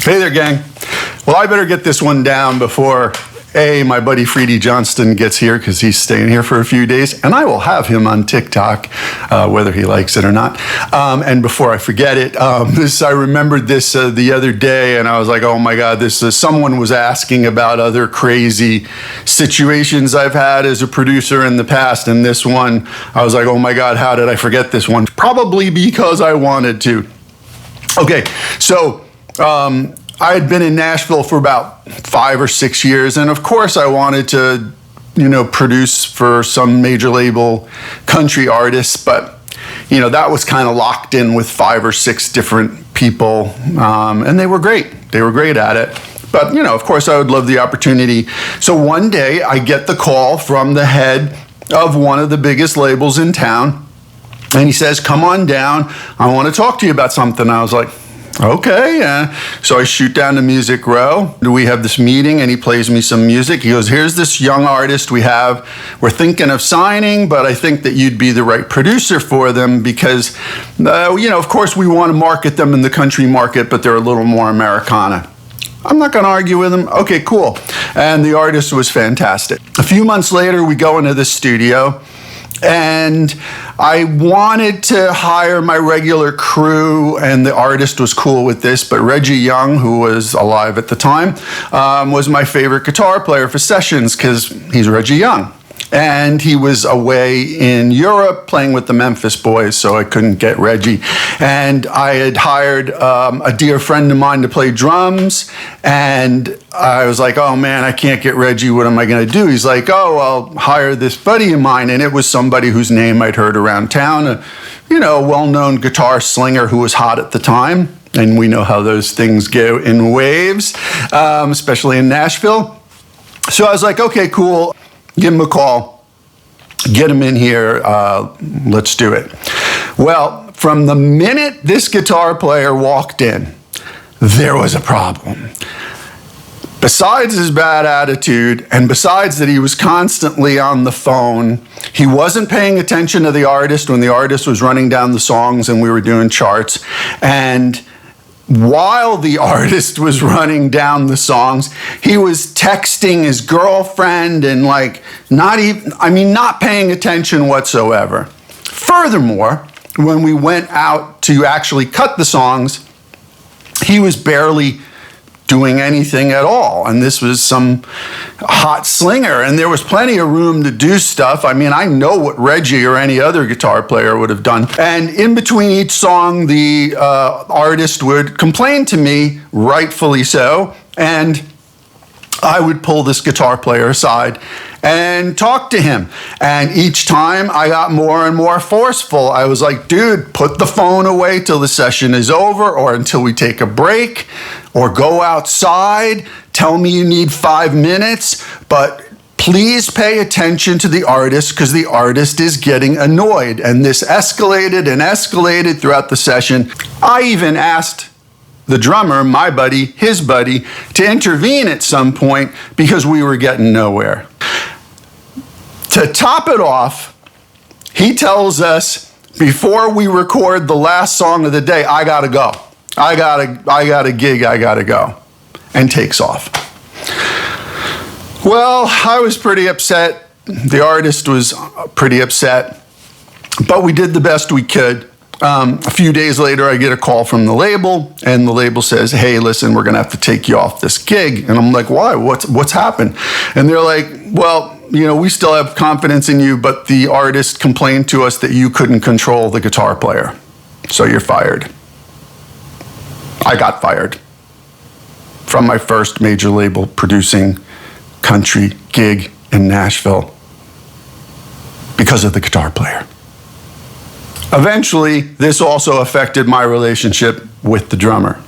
Hey there, gang. Well, I better get this one down before my buddy Freedy Johnston gets here, because he's staying here for a few days, and I will have him on TikTok, whether he likes it or not. And before I forget it, I remembered this the other day, and I was like, oh my God, someone was asking about other crazy situations I've had as a producer in the past, and this one, I was like, oh my God, how did I forget this one? Probably because I wanted to. Okay, so I had been in Nashville for about 5 or 6 years, and of course I wanted to, produce for some major label country artists, but, that was kind of locked in with 5 or 6 different people, and they were great. They were great at it. But, of course I would love the opportunity. So one day I get the call from the head of one of the biggest labels in town, and he says, come on down, I want to talk to you about something. I was like, okay, so I shoot down to Music Row. We have this meeting, and he plays me some music. He goes, here's this young artist we're thinking of signing, but I think that you'd be the right producer for them because, of course we want to market them in the country market, but they're a little more Americana. I'm not going to argue with him. Okay, cool. And the artist was fantastic. A few months later, we go into the studio, and I wanted to hire my regular crew, and the artist was cool with this, but Reggie Young, who was alive at the time, was my favorite guitar player for sessions because he's Reggie Young. And he was away in Europe playing with the Memphis Boys, so I couldn't get Reggie. And I had hired a dear friend of mine to play drums, and I was like, oh man, I can't get Reggie, what am I gonna do? He's like, oh, I'll hire this buddy of mine, and it was somebody whose name I'd heard around town, a well-known guitar slinger who was hot at the time, and we know how those things go in waves, especially in Nashville. So I was like, okay, cool. Give him a call, get him in here, let's do it. Well, from the minute this guitar player walked in, there was a problem. Besides his bad attitude, and besides that he was constantly on the phone, he wasn't paying attention to the artist when the artist was running down the songs and we were doing charts, and while the artist was running down the songs, he was texting his girlfriend and not paying attention whatsoever. Furthermore, when we went out to actually cut the songs, he was barely doing anything at all. And this was some hot slinger, and there was plenty of room to do stuff. I mean, I know what Reggie or any other guitar player would have done. And in between each song, the artist would complain to me, rightfully so, and I would pull this guitar player aside and talk to him. And each time I got more and more forceful. I was like, dude, put the phone away till the session is over, or until we take a break, or go outside, tell me you need 5 minutes, but please pay attention to the artist because the artist is getting annoyed. And this escalated and escalated throughout the session. I even asked the drummer, my buddy, his buddy, to intervene at some point because we were getting nowhere. To top it off, he tells us before we record the last song of the day, I gotta go. I got a gig, I gotta go. And takes off. Well, I was pretty upset. The artist was pretty upset, but we did the best we could. A few days later, I get a call from the label, and the label says, hey, listen, we're gonna have to take you off this gig. And I'm like, why? What's happened? And they're like, well, we still have confidence in you, but the artist complained to us that you couldn't control the guitar player, so you're fired. I got fired from my first major label producing country gig in Nashville because of the guitar player. Eventually, this also affected my relationship with the drummer.